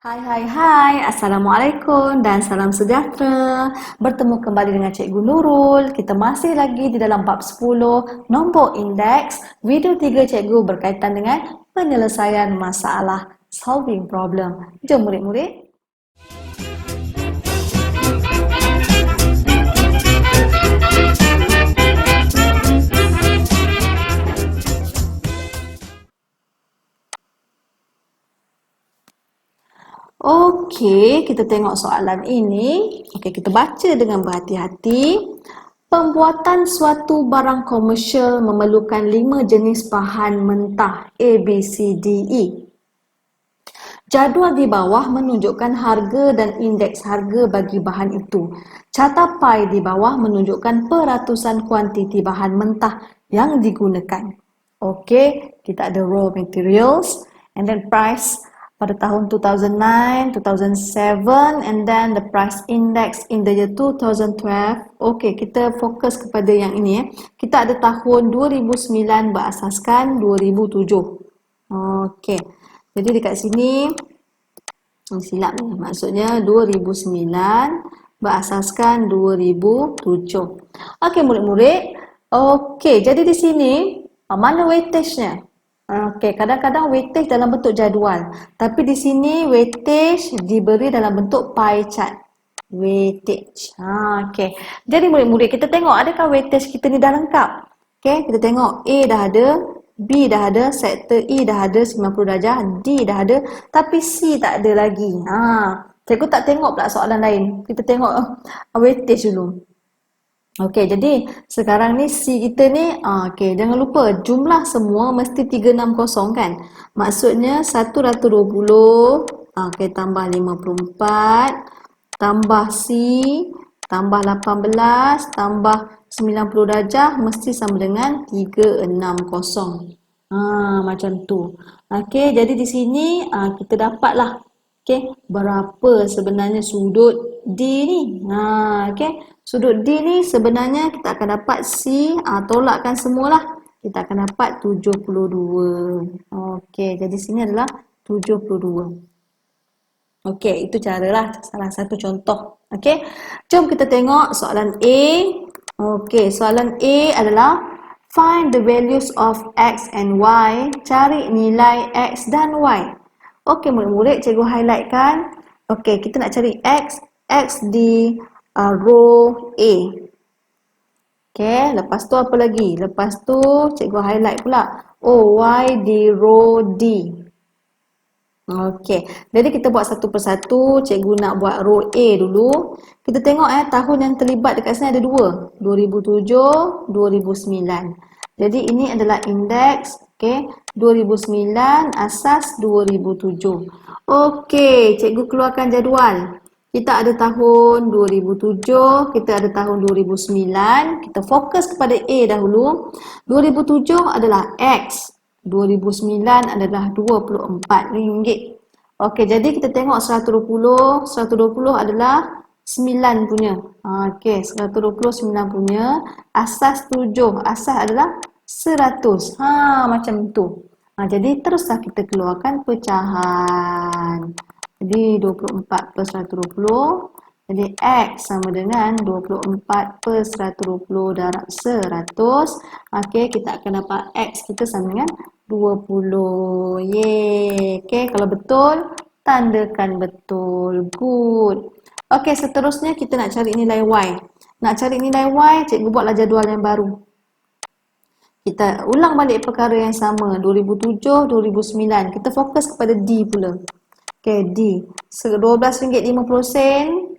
Hai, Assalamualaikum dan salam sejahtera. Bertemu kembali dengan Cikgu Nurul. Kita masih lagi di dalam bab 10, nombor indeks. Video 3 Cikgu berkaitan dengan penyelesaian masalah, solving problem. Jom murid-murid. Okey, kita tengok soalan ini. Okey, kita baca dengan berhati-hati. Pembuatan suatu barang komersial memerlukan 5 jenis bahan mentah A, B, C, D, E. Jadual di bawah menunjukkan harga dan indeks harga bagi bahan itu. Carta pie di bawah menunjukkan peratusan kuantiti bahan mentah yang digunakan. Okey, kita ada raw materials and then price pada tahun 2009, 2007 and then the price index in the year 2012. Okey, kita fokus kepada yang ini. Kita ada tahun 2009 berasaskan 2007. Okey. Jadi dekat sini silap ni. Maksudnya 2009 berasaskan 2007. Okey murid-murid. Okey, jadi di sini mana weightage-nya? Okey, kadang-kadang weightage dalam bentuk jadual. Tapi di sini weightage diberi dalam bentuk pie chart. Weightage. Okey. Jadi murid-murid kita tengok adakah weightage kita ni dah lengkap? Okey, kita tengok A dah ada, B dah ada, sektor E dah ada 90 darjah, D dah ada, tapi C tak ada lagi. Cikgu tak tengok pula soalan lain. Kita tengok weightage dulu. Okey, jadi sekarang ni C kita ni, okey, jangan lupa jumlah semua mesti 360 kan? Maksudnya 120, okey, tambah 54, tambah C, tambah 18, tambah 90 darjah mesti sama dengan 360. Macam tu. Okey, jadi di sini kita dapatlah berapa sebenarnya sudut D ni. Okey. Sudut D ni sebenarnya kita akan dapat C, tolakkan semualah. Kita akan dapat 72. Okey, jadi sini adalah 72. Okey, itu caralah salah satu contoh. Okey. Jom kita tengok soalan A. Okey, soalan A adalah find the values of X and Y. Cari nilai X dan Y. Okey, murid-murid, cikgu highlightkan. Okey, kita nak cari X. X di row A. Okey, lepas tu apa lagi? Lepas tu cikgu highlight pula. Y di row D. Okey, jadi kita buat satu persatu. Cikgu nak buat row A dulu. Kita tengok tahun yang terlibat dekat sini ada dua. 2007, 2009. Jadi ini adalah indeks. Okey, 2009, asas 2007. Okey, cikgu keluarkan jadual. Kita ada tahun 2007, kita ada tahun 2009. Kita fokus kepada A dahulu. 2007 adalah X. 2009 adalah RM24. Okey, jadi kita tengok 120. 120 adalah 9 punya. Okey, 120 9 punya. Asas 7. Asas adalah 100. Macam tu. Jadi teruslah kita keluarkan pecahan. Jadi 24 per 120. Jadi X sama dengan 24 per 120 darab 100. Okey, kita akan dapat X kita sama dengan 20. Yeay. Okey, kalau betul, tandakan betul. Good. Okey, seterusnya kita nak cari nilai Y. Nak cari nilai Y, cikgu buatlah jadual yang baru. Kita ulang balik perkara yang sama. 2007, 2009. Kita fokus kepada D pula. Okey, D. RM12.50.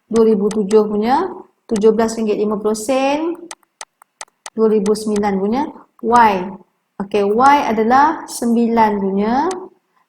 2007 punya. RM17.50. 2009 punya. Y. Okey, Y adalah 9 punya.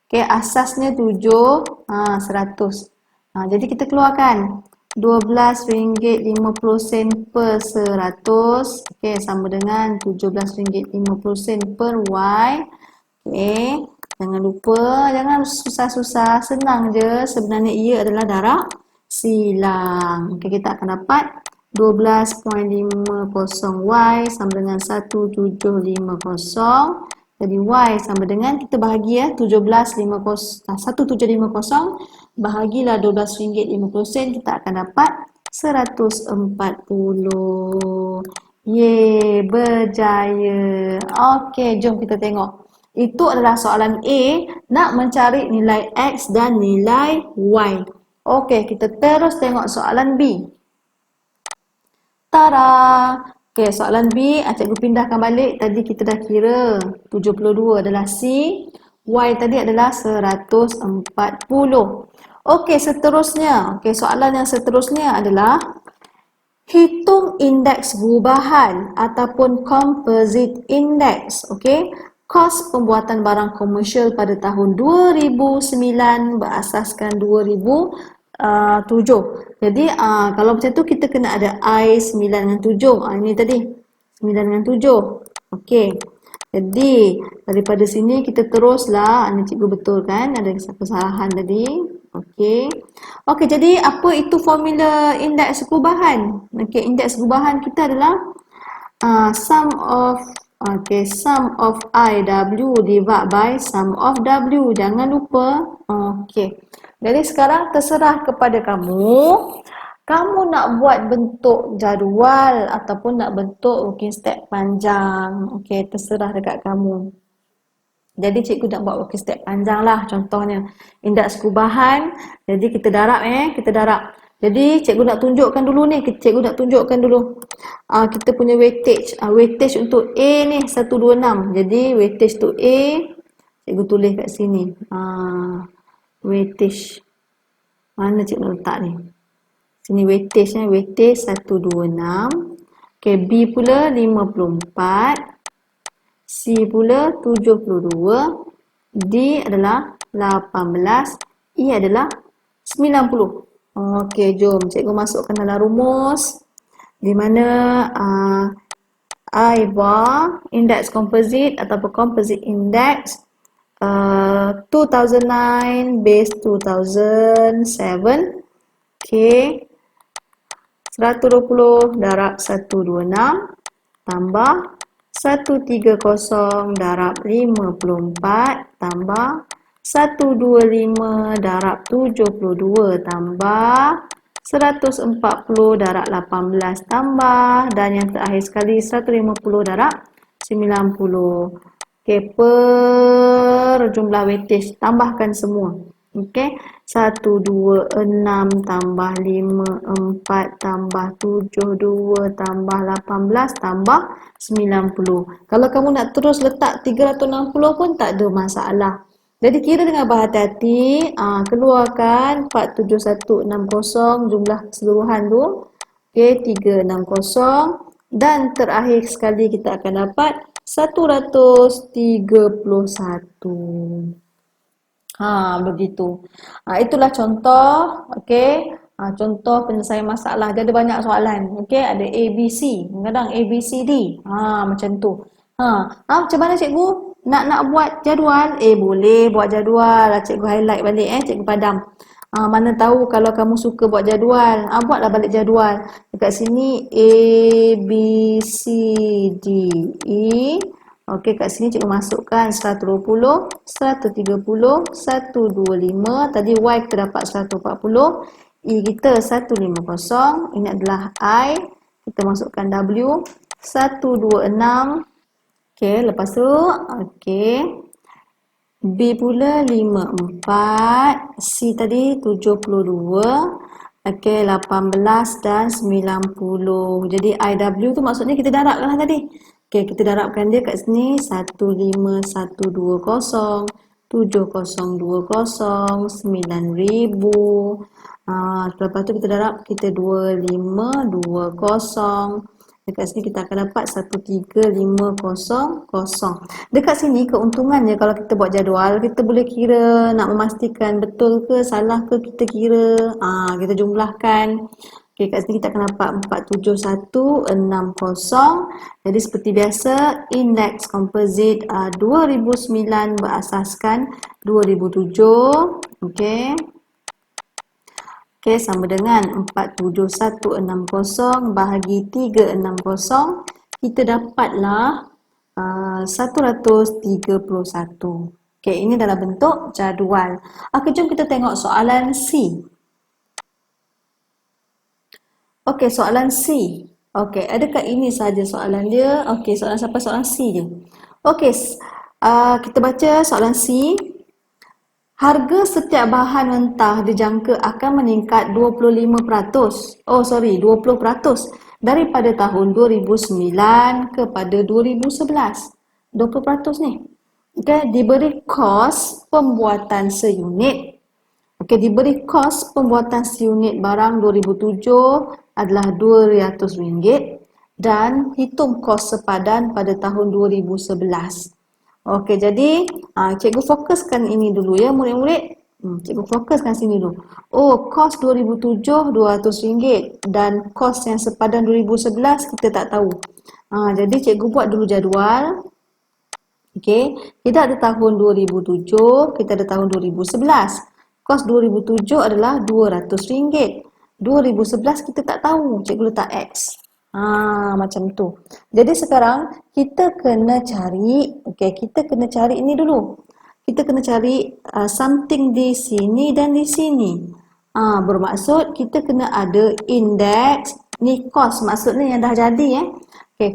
Okey, asasnya 7. 100. Jadi kita keluarkan. RM12.50 per 100. Okey, sama dengan RM17.50 per Y. Okey. Jangan lupa, jangan susah-susah, senang je. Sebenarnya ia adalah darab silang. Okey, kita akan dapat 12.50Y sama dengan 1750. Jadi Y sama dengan, kita bahagi ya, 1750 bahagilah RM12.50, kita akan dapat 140. Yeay, berjaya. Okey, jom kita tengok. Itu adalah soalan A, nak mencari nilai X dan nilai Y. Okey, kita terus tengok soalan B. Tada! Okey, soalan B, cikgu pindahkan balik. Tadi kita dah kira 72 adalah C, Y tadi adalah 140. Okey, seterusnya. Okey, soalan yang seterusnya adalah hitung indeks gubahan ataupun composite index. Okey, kos pembuatan barang komersial pada tahun 2009 berasaskan 2007. Jadi kalau macam tu kita kena ada I 9 dengan 7. Ini tadi 9 dengan 7. Okey. Jadi daripada sini kita teruslah. Ini cikgu betul kan? Ada kesalahan tadi. Okey. Okey, jadi apa itu formula indeks gubahan? Okey, indeks gubahan kita adalah sum of IW divided by sum of W. Jangan lupa. Okey. Jadi sekarang terserah kepada kamu. Kamu nak buat bentuk jadual ataupun nak bentuk working step panjang. Okey, terserah dekat kamu. Jadi cikgu nak buat working step panjang lah. Contohnya indeks gubahan. Jadi kita darab kita darab. Jadi cikgu nak tunjukkan dulu ni. Cikgu nak tunjukkan dulu. Kita punya weightage. Weightage untuk A ni 126. Jadi weightage to A cikgu tulis kat sini. Weightage. Mana cikgu nak letak ni? Sini weightage ni. Weightage 126. Okay, B pula 54. C pula 72. D adalah 18. E adalah 90. Okey, jom cikgu masukkan dalam rumus. Di mana I bar index composite ataupun composite index 2009 base 2007. Okey. 120 darab 126 tambah 130 darab 54 tambah 125 darab 72 tambah 140 darab 18 tambah, dan yang terakhir sekali 150 darab 90. Okey, per jumlah weightage tambahkan semua. Okey, 126 tambah 54 tambah 72 tambah 18 tambah 90. Kalau kamu nak terus letak 360 pun tak ada masalah. Jadi kira dengan berhati-hati, keluarkan 47160 jumlah keseluruhan tu. Okey, 360, dan terakhir sekali kita akan dapat 131. Begitu. Itulah contoh, okey. Contoh penyelesaian masalah. Dia ada banyak soalan. Okey, ada A, B, C. Kadang A, B, C, D. Macam tu. Macam mana cikgu? Nak buat jadual? Boleh buat jadual. Cikgu highlight balik cikgu padam. Mana tahu kalau kamu suka buat jadual. Buatlah balik jadual. Dekat sini A, B, C, D, E. Okey, kat sini cikgu masukkan 120, 130, 125. Tadi Y kita dapat 140. E kita 150. Ini adalah I. Kita masukkan W. 126. Okey, lepas tu, okey. B pula 54. C tadi 72. Okey, 18 dan 90. Jadi IW tu maksudnya kita darabkan lah tadi. Okey, kita darabkan dia kat sini 15120, 7020, 9000. Lepas tu kita darab, kita 2520. Dekat sini kita akan dapat 13500. Dekat sini keuntungannya kalau kita buat jadual, kita boleh kira, nak memastikan betul ke, salah ke, kita kira, kita jumlahkan. Okey, kat sini kita akan dapat 47160. Jadi seperti biasa, indeks composite 2009 berasaskan 2007. Okey. Okey, sama dengan 47160 bahagi 360. Kita dapatlah 131. Okey, ini dalam bentuk jadual. Okey, jom kita tengok soalan C. Okey, soalan C. Okey, adakah ini saja soalan dia? Okey, soalan sampai soalan C je. Okey, kita baca soalan C. Harga setiap bahan mentah dijangka akan meningkat 25%. Oh, sorry, 20% daripada tahun 2009 kepada 2011. 20% ni. Okey, diberi kos pembuatan seunit. Okey, diberi kos pembuatan seunit barang 2007 adalah RM200 dan hitung kos sepadan pada tahun 2011. Okey, jadi cikgu fokuskan ini dulu ya murid-murid. Cikgu fokuskan sini dulu. Oh, kos 2007 RM200 dan kos yang sepadan 2011 kita tak tahu. Jadi cikgu buat dulu jadual. Okey, kita ada tahun 2007, kita ada tahun 2011. Kos 2007 adalah RM200. 2011 kita tak tahu, cikgu letak X. Macam tu. Jadi sekarang kita kena cari, kita kena cari ini dulu. Kita kena cari something di sini dan di sini. Bermaksud kita kena ada indeks, ni kos maksudnya yang dah jadi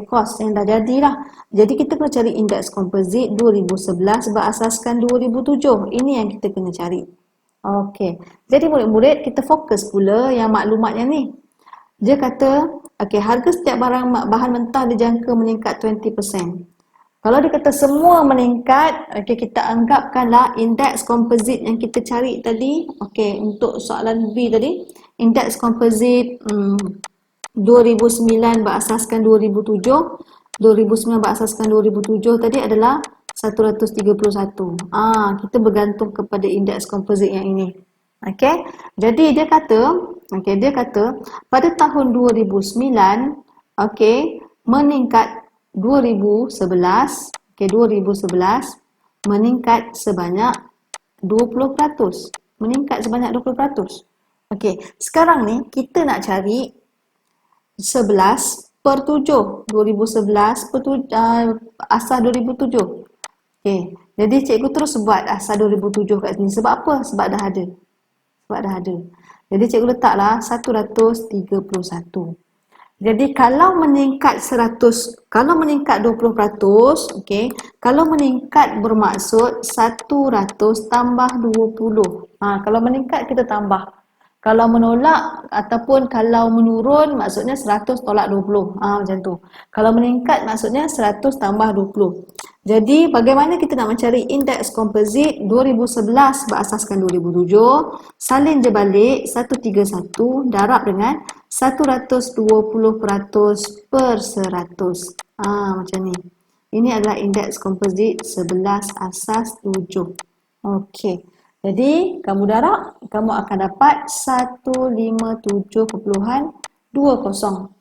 kos yang dah jadilah. Jadi kita kena cari indeks komposit 2011 berasaskan 2007. Ini yang kita kena cari. Okey. Jadi murid-murid kita fokus pula yang maklumatnya ni. Dia kata, harga setiap bahan mentah dijangka meningkat 20%. Kalau dia kata semua meningkat, kita anggapkanlah indeks komposit yang kita cari tadi, untuk soalan B tadi, indeks komposit 2009 berasaskan 2007, 2009 berasaskan 2007 tadi adalah 131. Kita bergantung kepada indeks komposit yang ini. Jadi dia kata pada tahun 2009 meningkat 2011 meningkat sebanyak 20%. Meningkat sebanyak 20%. Sekarang ni kita nak cari 11/7. 2011 asas 2007. Jadi cikgu terus buat asas 2007 kat sini. Sebab apa? Sebab dah ada. Jadi cikgu letaklah 131. Jadi kalau meningkat 20%, kalau meningkat bermaksud 100 tambah 20. Kalau meningkat kita tambah. Kalau menolak ataupun kalau menurun maksudnya 100 tolak 20. Macam tu. Kalau meningkat maksudnya 100 tambah 20. Jadi bagaimana kita nak mencari indeks komposit 2011 berasaskan 2007, salin je balik 131 darab dengan 120% per 100. Macam ni. Ini adalah indeks komposit 11 asas 7. Okey. Jadi kamu darab, kamu akan dapat 157.20.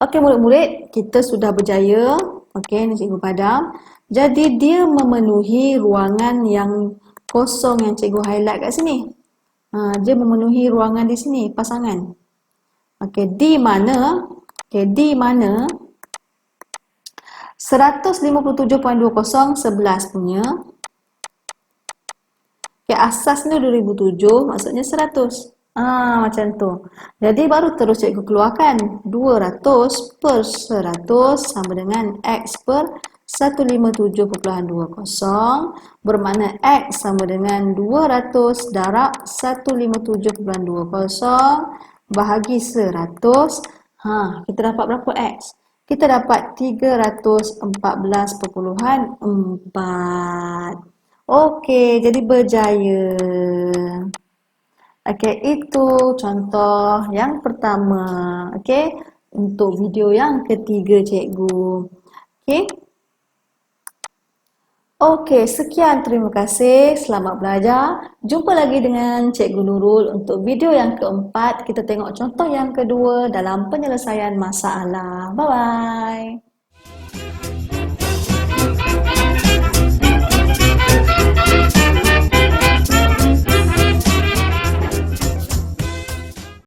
Okey murid-murid, kita sudah berjaya. Ni cikgu padam. Jadi dia memenuhi ruangan yang kosong yang cikgu highlight kat sini. Dia memenuhi ruangan di sini, pasangan. Di mana 157.20 11 punya. Asasnya 2007, maksudnya 100. Macam tu. Jadi baru terus cikgu keluarkan 200 per 100 sama dengan X per 157.20 bermakna X sama dengan 200 darab 157.20 bahagi 100. Kita dapat berapa X? Kita dapat 314.4. Okey, jadi berjaya. Itu contoh yang pertama. Untuk video yang ketiga cikgu. Sekian, terima kasih. Selamat belajar. Jumpa lagi dengan Cikgu Nurul untuk video yang keempat. Kita tengok contoh yang kedua dalam penyelesaian masalah. Bye-bye.